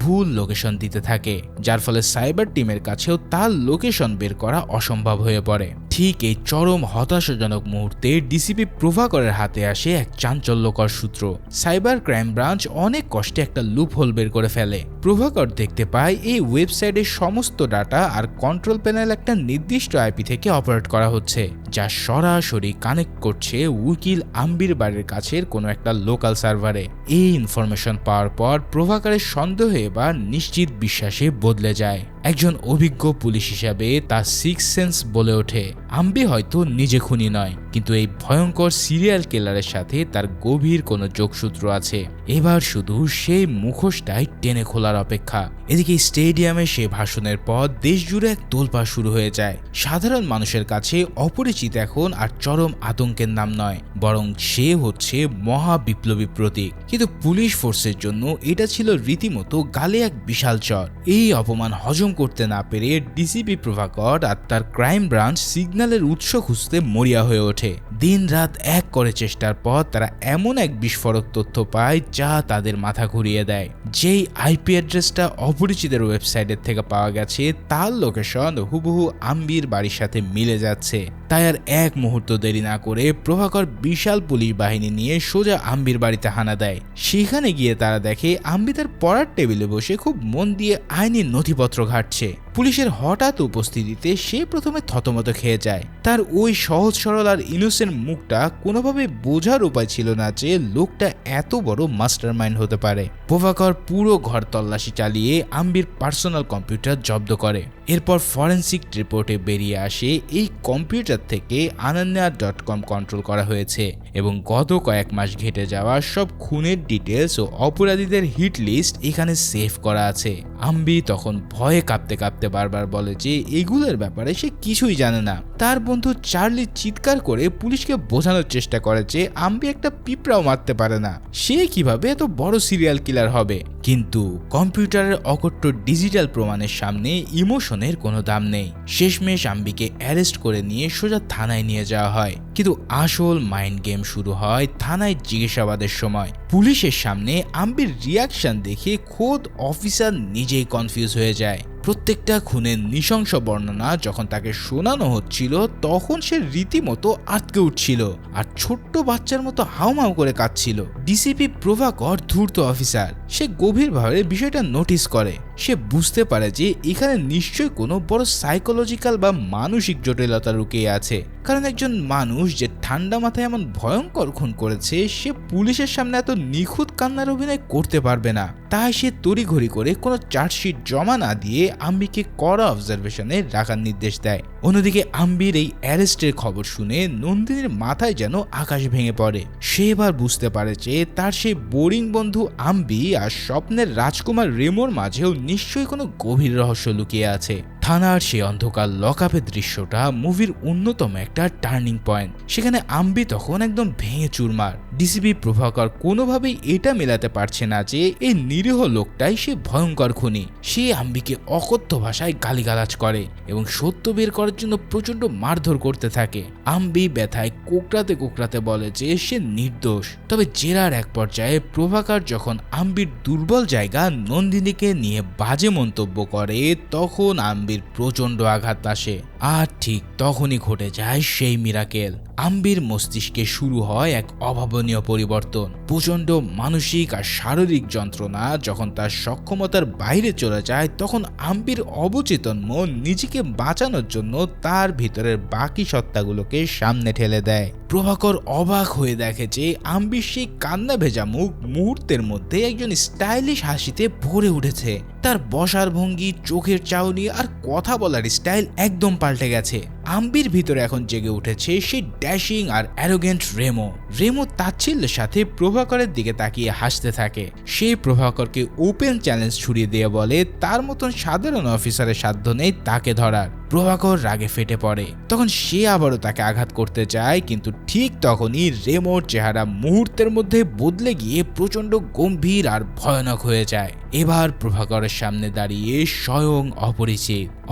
ভুল লোকেশন দিতে থাকে, যার ফলে সাইবার টিমের কাছেও তার লোকেশন বের করা অসম্ভব হয়ে পড়ে। ঠিক এই চরম হতাশাজনক মুহূর্তে ডিসিপি প্রভাকরের হাতে আসে এক চাঞ্চল্যকর সূত্র। সাইবার ক্রাইম ব্রাঞ্চ অনেক কষ্টে একটা লুপ হোল বের করে ফেলে। প্রভাকর দেখতে পায় এই ওয়েবসাইটের সমস্ত ডাটা আর কন্ট্রোল প্যানেল একটা নির্দিষ্ট আইপি থেকে অপারেট করা হচ্ছে, যা সরাসরি কানেক্ট করছে উকিল আম্বির বাড়ির কাছের কোনো একটা লোকাল সার্ভারে। এই ইনফরমেশন পাওয়ার পর প্রভাকরের সন্দেহ এবার নিশ্চিত বিশ্বাসে বদলে যায়। একজন অভিজ্ঞ পুলিশ হিসাবে তার সিক্স সেন্স বলে ওঠে, আম্বি হয়তো নিজে খুনি নয়, কিন্তু এই ভয়ঙ্কর সিরিয়াল কিলারের সাথে তার গভীর কোনো যোগসূত্র আছে। এবার শুধু সেই মুখোশটাই টেনে খোলার অপেক্ষা। এদিকে স্টেডিয়ামে সে ভাষণের পর দেশ জুড়ে এক তোলপাড় শুরু হয়ে যায়। সাধারণ মানুষের কাছে অপরিচিত এখন আর চরম আতঙ্কের নাম নয়, বরং সে হচ্ছে মহা বিপ্লবী প্রতীক। কিন্তু পুলিশ ফোর্সের জন্য এটা ছিল রীতিমতো গালে এক বিশাল চর। এই অপমান হজম করতে না পেরে ডিসিপি প্রভাকর আর তার ক্রাইম ব্রাঞ্চ সিগন্যালের উৎস খুঁজতে মরিয়া হয়ে ওঠে। দিন রাত এক করে চেষ্টার পর তারা এমন এক বিস্ফোরক তথ্য পায় যা তাদের মাথা ঘুরিয়ে দেয়। যেই আইপি অ্যাড্রেসটা অপরিচিতের ওয়েবসাইটের থেকে পাওয়া গেছে, তার লোকেশন হুবহু আম্বির বাড়ির সাথে মিলে যাচ্ছে। তাই আর এক মুহূর্ত দেরি না করে প্রভাকর বিশাল পুলিশ বাহিনী নিয়ে সোজা আম্বির বাড়িতে হানা দেয়। সেখানে গিয়ে তারা দেখে আম্বি তার পড়ার টেবিলে বসে খুব মন দিয়ে আইনি নথিপত্র ঘাঁটছে। পুলিশের হঠাৎ উপস্থিতিতে সে প্রথমে থতমত খেয়ে যায়। তার ওই সহজ সরল আর ইনোসেন্ট মুখটা কোনোভাবে বোঝার উপায় ছিল না যে লোকটা এত বড় মাস্টারমাইন্ড হতে পারে। প্রভাকর পুরো ঘর তল্লাশি চালিয়ে আম্বির পার্সোনাল কম্পিউটার জব্দ করে। এরপর ফরেন্সিক রিপোর্টে বেরিয়ে আসে এই কম্পিউটার থেকে ananya.com কন্ট্রোল করা হয়েছে এবং গত কয়েক মাস ঘেটে যাওয়া সব খুনের ডিটেলস ও অপরাধীদের হিট লিস্ট এখানে সেভ করা আছে। আম্বি তখন ভয়ে কাঁপতে কাঁপতে বারবার বলে যে এগুলোর ব্যাপারে সে কিছুই জানে না। তার বন্ধু চার্লি চিৎকার করে পুলিশকে বোঝানোর চেষ্টা করে যে আম্বি একটা পিঁপড়াও মারতে পারে না, সে কিভাবে এত বড় সিরিয়াল কিলার হবে। কিন্তু কম্পিউটারের অকট্ট ডিজিটাল প্রমাণের সামনে ইমোশনের কোনো দাম নেই। শেষমেশ আম্বিকে অ্যারেস্ট করে নিয়ে সোজা থানায় নিয়ে যাওয়া হয়। কিন্তু আসল মাইন্ড গেম শুরু হয় থানায় জিজ্ঞাসাবাদের সময়। পুলিশের সামনে আম্বির রিয়াকশন দেখে খোদ অফিসার নিজেই কনফিউজ হয়ে যায়। প্রত্যেকটা খুনের নৃশংস বর্ণনা যখন তাকে শোনানো হচ্ছিল তখন সে রীতিমতো আটকে উঠছিল আর ছোট্ট বাচ্চার মতো হাউমাউ করে কাঁদছিল। ডিসিপি প্রভাকর ধূর্ত অফিসার, সে গভীরভাবে বিষয়টা নোটিস করে। সে বুঝতে পারে যে এখানে নিশ্চয়ই কোনো বড় সাইকোলজিক্যাল বা মানসিক জটিলতা লুকিয়ে আছে, কারণ একজন মানুষ যে ঠান্ডা মাথায় এমন ভয়ঙ্কর খুন করেছে সে পুলিশের সামনে এত নিখুঁত কান্নার অভিনয় করতে পারবে না। তাই সে তড়িঘড়ি করে কোনো চার্জশিট জমা না দিয়ে আম্বিকে কড়া অবজারভেশনে রাখার নির্দেশ দেয়। অন্যদিকে আম্বির এই অ্যারেস্টের খবর শুনে নন্দিনীর মাথায় যেন আকাশ ভেঙে পড়ে। সে এবার বুঝতে পারে যে তার সেই বোরিং বন্ধু আম্বি আর স্বপ্নের রাজকুমার রেমোর মাঝেও নিশ্চয়ই কোনো গভীর রহস্য লুকিয়ে আছে। থানার সেই অন্ধকার লকআপের দৃশ্যটা মুভির অন্যতম একটা টার্নিং পয়েন্ট। সেখানে আম্বি তখন একদম ভেঙে চুরমার। ডিসিপি প্রভাকর কোনোভাবেই এটা মেলাতে পারছে না যে এই নিরীহ লোকটাই সে ভয়ঙ্কর খুনি। সে আম্বিকে অকথ্য ভাষায় গালিগালাজ করে এবং সত্য বের করার জন্য প্রচন্ড মারধর করতে থাকে। আম্বি ব্যথায় কোকড়াতে কোকড়াতে বলে যে সে নির্দোষ। তবে জেরার এক পর্যায়ে প্রভাকর যখন আম্বির দুর্বল জায়গা নন্দিনীকে নিয়ে বাজে মন্তব্য করে তখন আম্বির প্রচন্ড আঘাত আসে। আর ঠিক তখনই ঘটে যায় সেই মিরাকেল। আম্বির মস্তিষ্কে শুরু হয় এক অভাবনীয় পরিবর্তন। প্রচন্ড মানসিক আর শারীরিক যন্ত্রণা যখন তার সক্ষমতার বাইরে চলে যায় তখন আম্বির অবচেতন মন নিজেকে বাঁচানোর জন্য তার ভিতরের বাকি সত্তাগুলোকে সামনে ঠেলে দেয়। প্রভাকর অবাক হয়ে দেখে যে আম্বির সেই কান্না ভেজা মুখ মুহূর্তের মধ্যে একজন স্টাইলিশ হাসিতে ভরে উঠেছে। তার বসার ভঙ্গি, চোখের চাউনি আর কথা বলার স্টাইল একদম পাল্টে গেছে। আম্বির ভিতরে এখন জেগে উঠেছে সেই ড্যাশিং আর অ্যারোগেন্ট রেমো। রেমো তাচ্ছিল্যের সাথে প্রভাকরের দিকে তাকিয়ে হাসতে থাকে। সেই প্রভাকরকে ওপেন চ্যালেঞ্জ ছুড়িয়ে দিয়ে বলে তার মতন সাধারণ অফিসারের সাধ্য নেই তাকে ধরার। প্রভাকর রাগে ফেটে পড়ে। তখন সে আবারও তাকে আঘাত করতে চায়, কিন্তু ঠিক তখনই রেমোর চেহারা মুহূর্তের মধ্যে বদলে গিয়ে প্রচন্ড গম্ভীর আর ভয়ানক হয়ে যায়। এবার প্রভাকরের সামনে দাঁড়িয়ে স্বয়ং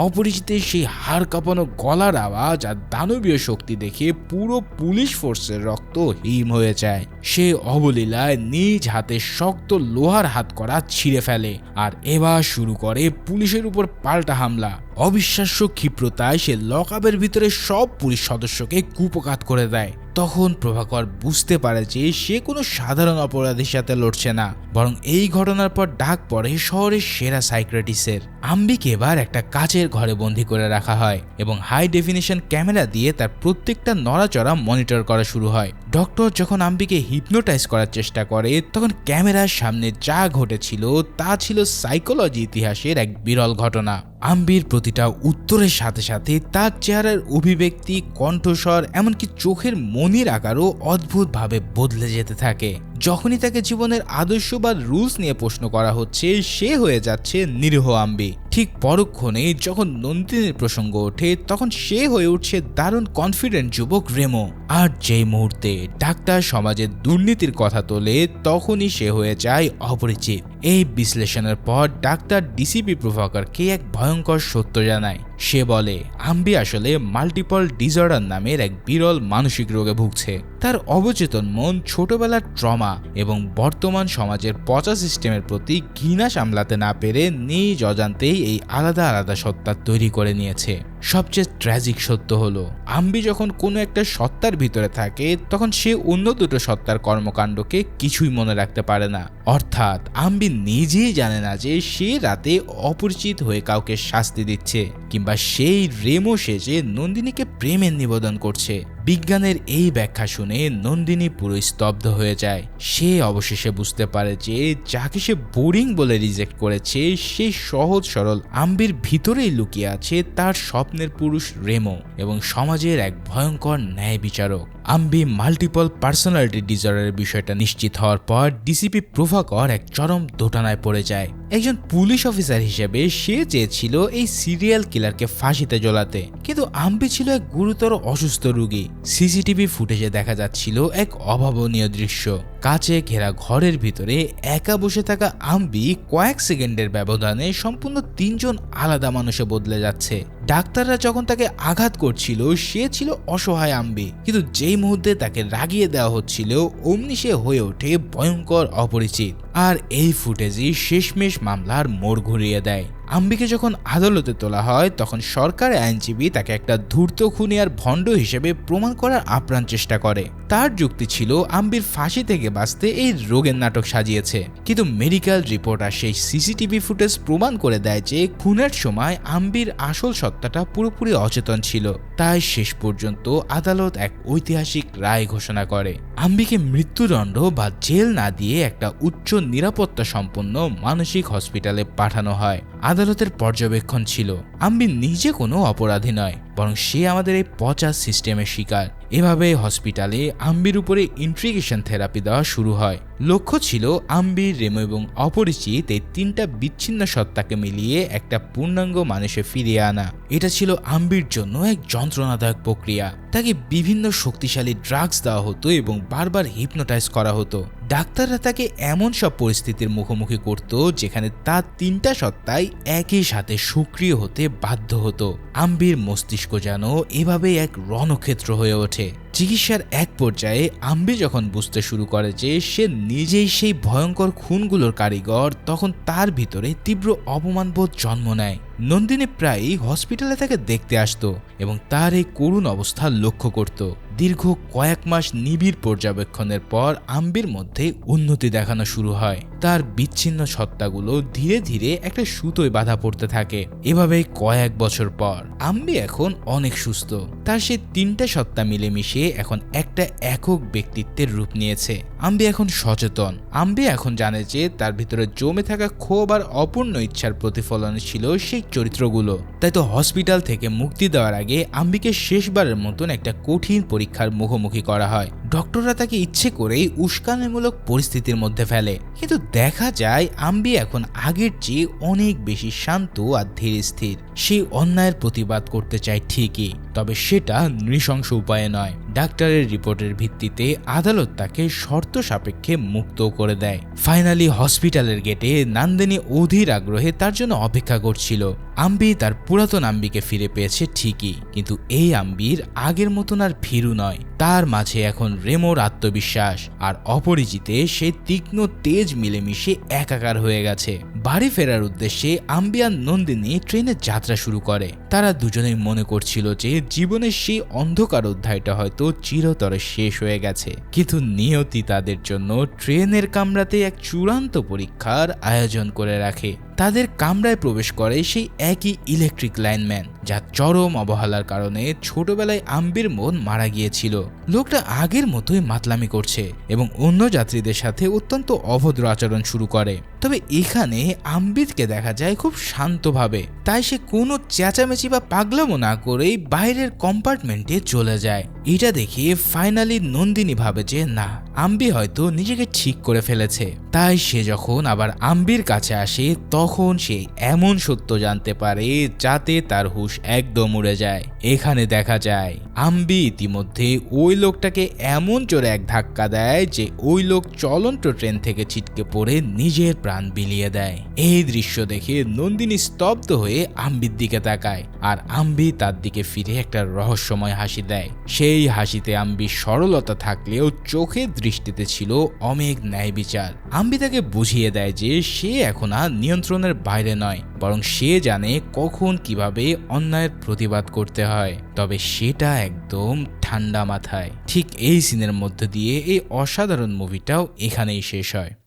অপরিচিতের সেই হাড় কাঁপানো গলার আওয়াজ আর দানবীয় শক্তি দেখে পুরো পুলিশ ফোর্সের রক্ত হিম হয়ে যায়। সে অবলীলায় নিজ হাতে শক্ত লোহার হাত করা ছিঁড়ে ফেলে আর এবার শুরু করে পুলিশের উপর পাল্টা হামলা। অবিশ্বাস্য ক্ষিপ্রতায় সে লকআপের ভিতরে সব পুলিশ সদস্যকে কুপঘাত করে দেয়। তখন প্রভাকর বুঝতে পারে যে সে কোনো সাধারণ অপরাধীর সাথে লড়ছে না, বরং এই ঘটনার পর ডাক পড়ে শহরের সেরা সাইকিয়াট্রিস্টের। আম্বিকে এবার একটা কাচের ঘরে বন্দী করে রাখা হয় এবং হাই ডেফিনিশন ক্যামেরা দিয়ে তার প্রত্যেকটা নড়াচড়া মনিটর করা শুরু হয়। ডক্টর যখন আম্বিকে হিপনোটাইজ করার চেষ্টা করে তখন ক্যামেরার সামনে যা ঘটেছিল তা ছিল সাইকোলজি ইতিহাসের এক বিরল ঘটনা। আম্বির প্রতিটা উত্তরের সাথে সাথে তার চেহারার অভিব্যক্তি, কণ্ঠস্বর, এমনকি চোখের মনির আকারও অদ্ভুতভাবে বদলে যেতে থাকে। যখনই তাকে জীবনের আদর্শ বা রুলস নিয়ে প্রশ্ন করা হচ্ছে সে হয়ে যাচ্ছে নিরীহ আম্বি। ঠিক পরক্ষণে যখন নন্দিনীর প্রসঙ্গ ওঠে তখন সে হয়ে উঠছে দারুণ কনফিডেন্ট যুবক রেমো। আর যেই মুহূর্তে ডাক্তার সমাজের দুর্নীতির কথা তোলে তখনই সে হয়ে যায় অপরিচিত। এই বিশ্লেষণের পর ডাক্তার ডিসিপি প্রভাকরকে এক ভয়ঙ্কর সত্য জানায়। সে বলে আম্বি আসলে মাল্টিপল ডিসঅর্ডার নামের এক বিরল মানসিক রোগে ভুগছে। তার অবচেতন মন ছোটবেলার ট্রমা এবং বর্তমান সমাজের পচা সিস্টেমের প্রতি ঘৃণা সামলাতে না পেরে নিজ অজান্তেই এই আলাদা আলাদা সত্তা তৈরি করে নিয়েছে। সবচেয়ে ট্র্যাজিক সত্য হলো আম্বি যখন কোনো একটা সত্তার ভিতরে থাকে তখন সে অন্য দুটো সত্তার কর্মকাণ্ডকে কিছুই মনে রাখতে পারে না। অর্থাৎ আম্বি নিজেই জানে না যে সে রাতে অপরিচিত হয়ে কাউকে শাস্তি দিচ্ছে কিংবা সেই রেমো সেজে নন্দিনীকে প্রেমের নিবেদন করছে। বিজ্ঞানের এই ব্যাখ্যা শুনে নন্দিনী পুরো স্তব্ধ হয়ে যায়। সে অবশেষে বুঝতে পারে যে যাকে সে বোরিং বলে রিজেক্ট করেছে সেই সহজ সরল আম্বির ভিতরেই লুকিয়ে আছে তার স্বপ্নের পুরুষ রেমো এবং সমাজের এক ভয়ঙ্কর ন্যায় বিচারক। আম্বি মাল্টিপল পার্সোনালিটি ডিসঅর্ডারের বিষয়টা নিশ্চিত হওয়ার পর ডিসিপি প্রভাকর এক চরম দোটানায় পড়ে যায়। একজন পুলিশ অফিসার হিসেবে সে চেয়েছিল এই সিরিয়াল কিলারকে ফাঁসিতে ঝোলাতে, কিন্তু আম্বি ছিল এক গুরুতর অসুস্থ রোগী। সিসিটিভি ফুটেজে দেখা যাচ্ছিল এক অভাবনীয় দৃশ্য। কাচে ঘেরা ঘরের ভিতরে একা বসে থাকা আম্বি কয়েক সেকেন্ডের ব্যবধানে সম্পূর্ণ তিনজন আলাদা মানুষে বদলে যাচ্ছে। ডাক্তাররা যখন তাকে আঘাত করছিল সে ছিল অসহায় আম্বি, কিন্তু যেই মুহূর্তে তাকে রাগিয়ে দেওয়া হচ্ছিল অমনি সে হয়ে ওঠে ভয়ঙ্কর অপরিচিত। আর এই ফুটেজই শেষমেশ মামলার মোড় ঘুরিয়ে দেয়। আম্বিকে যখন আদালতে তোলা হয় তখন সরকার আইনজীবী তাকে একটা ধূর্ত খুনি আর ভণ্ড হিসেবে প্রমাণ করার আপ্রাণ চেষ্টা করে। তার যুক্তি ছিল আম্বির ফাঁসি থেকে বাঁচতে এই রোগের নাটক সাজিয়েছে, কিন্তু মেডিকেল রিপোর্ট আর সেই সিসিটিভি ফুটেজ প্রমাণ করে দেয় যে খুনের সময় আম্বির আসল সত্তাটা পুরোপুরি অচেতন ছিল। তাই শেষ পর্যন্ত আদালত এক ঐতিহাসিক রায় ঘোষণা করে, আম্বিকে মৃত্যুদণ্ড বা জেল না দিয়ে একটা উচ্চ নিরাপত্তা সম্পন্ন মানসিক হসপিটালে পাঠানো হয়। আদালতের পর্যবেক্ষণ ছিল আম্বি নিজে কোনো অপরাধী নয়, বরং সে আমাদের এই পচা সিস্টেমের শিকার। এভাবে হসপিটালে আম্বির উপরে ইন্ট্রিগেশন থেরাপি দেওয়া শুরু হয়। লক্ষ্য ছিল আম্বি, রেমো এবং অপরিচিত এই তিনটা বিচ্ছিন্ন সত্তাকে মিলিয়ে একটা পূর্ণাঙ্গ মানুষে ফিরিয়ে আনা। এটা ছিল আম্বির জন্য এক যন্ত্রণাদায়ক প্রক্রিয়া। তাকে বিভিন্ন শক্তিশালী ড্রাগস দেওয়া হতো এবং বারবার হিপনোটাইজ করা হতো। ডাক্তাররা তাকে এমন সব পরিস্থিতির মুখোমুখি করত যেখানে তার তিনটা সত্তাই একই সাথে সক্রিয় হতে বাধ্য হতো। আম্বির মস্তিষ্ক যেন এভাবে এক রণক্ষেত্র হয়ে ওঠে। চিকিৎসার এক পর্যায়ে আম্বি যখন বুঝতে শুরু করে যে সে নিজেই সেই ভয়ঙ্কর খুনগুলোর কারিগর, তখন তার ভিতরে তীব্র অপমানবোধ জন্ম নেয়। নন্দিনী প্রায়ই হসপিটালে তাকে দেখতে আসতো এবং তার এই করুণ অবস্থা লক্ষ্য করত। দীর্ঘ কয়েক মাস নিবিড় পর্যবেক্ষণের পর আম্বির মধ্যে উন্নতি দেখানো শুরু হয়। তার বিচ্ছিন্ন সত্তাগুলো ধীরে ধীরে একটা সুতোয় বাঁধা পড়তে থাকে। এভাবে কয়েক বছর পর আম্বি এখন অনেক সুস্থ। তার সেই তিনটা সত্তা মিলেমিশে এখন একটা একক ব্যক্তিত্বের রূপ নিয়েছে। আম্বি এখন সচেতন। আম্বি এখন জানে যে তার ভিতরে জমে থাকা ক্ষোভ আর অপূর্ণ ইচ্ছার প্রতিফলন ছিল সেই চরিত্রগুলো। তাই তো হসপিটাল থেকে মুক্তি দেওয়ার আগে আম্বিকে শেষবারের মতন একটা কঠিন পরীক্ষার মুখোমুখি করা হয়। ডক্টররা তাকে ইচ্ছে করেই উস্কানিমূলক পরিস্থিতির মধ্যে ফেলে, কিন্তু দেখা যায় আম্বি এখন আগের চেয়ে অনেক বেশি শান্ত আর ধীর স্থির। সেই অন্যায়ের প্রতিবাদ করতে চায় ঠিকই, তবে সেটা নৃশংস উপায়ে নয়। ডাক্তারের রিপোর্টের ভিত্তিতে আদালত তাকে শর্ত সাপেক্ষে মুক্ত করে দেয়। ফাইনালি হসপিটালের গেটে নন্দিনী অধীর আগ্রহে তার জন্য অপেক্ষা করছিল। আম্বি তার পুরাতন আম্বিকে ফিরে পেয়েছে ঠিকই, কিন্তু এই আম্বির আগের মতন আর ভীরু নয়। তার মাঝে এখন রেমোর আত্মবিশ্বাস আর অপরিচিতে সেই তীক্ষ্ণ তেজ মিলেমিশে একাকার হয়ে গেছে। বাড়ি ফেরার উদ্দেশ্যে আম্বি আর নন্দিনী ট্রেনের যাত্রা শুরু করে। তারা দুজনেই মনে করছিল যে জীবনের সেই অন্ধকার অধ্যায়টা হয়তো চিরতরে শেষ হয়ে গেছে, কিন্তু নিয়তি তাদের জন্য ট্রেনের কামরাতে এক চূড়ান্ত পরীক্ষার আয়োজন করে রাখে। তাদের কামরায় প্রবেশ করে সেই একই ইলেকট্রিক লাইনম্যান, যার চরম অবহেলার কারণে ছোটবেলায় আম্বির মন মারা গিয়েছিল। লোকটা আগের মতোই মাতলামি করছে এবং অন্য যাত্রীদের সাথে অত্যন্ত অভদ্র আচরণ শুরু করে। তবে এখানে আম্বিরকে দেখা যায় খুব শান্তভাবে, তাই সে কোনো চেঁচামেচি বা পাগলামো না করেই বাইরের কম্পার্টমেন্টে চলে যায়। এটা দেখে ফাইনালি নন্দিনী ভাবে যে না, আম্বি হয়তো নিজেকে ঠিক করে ফেলেছে। তাই সে যখন আবার আম্বির কাছে আসে তখন সে এমন সত্য জানতে পারে যাতে তার হুঁশ একদম উড়ে যায়। এখানে দেখা যায় আম্বি ইতিমধ্যে ওই লোকটাকে এমন জোরে এক ধাক্কা দেয় যে ওই লোক চলন্ত ট্রেন থেকে ছিটকে পড়ে নিজের প্রাণ বিলিয়ে দেয়। এই দৃশ্য দেখে নন্দিনী স্তব্ধ হয়ে আম্বির দিকে তাকায়, আর আম্বি তার দিকে ফিরে একটা রহস্যময় হাসি দেয়। সেই হাসিতে আম্বির সরলতা থাকলেও চোখের দৃষ্টিতে ছিল অমেঘ ন্যায় বিচার। আম্বি তাকে বুঝিয়ে দেয় যে সে এখন আর নিয়ন্ত্রণের বাইরে নয়, বরং সে জানে কখন কিভাবে অন্যায়ের প্রতিবাদ করতে হয়, তবে সেটা একদম ঠান্ডা মাথায়। ঠিক এই সিনের মধ্যে দিয়ে এই অসাধারণ মুভিটাও এখানেই শেষ হয়।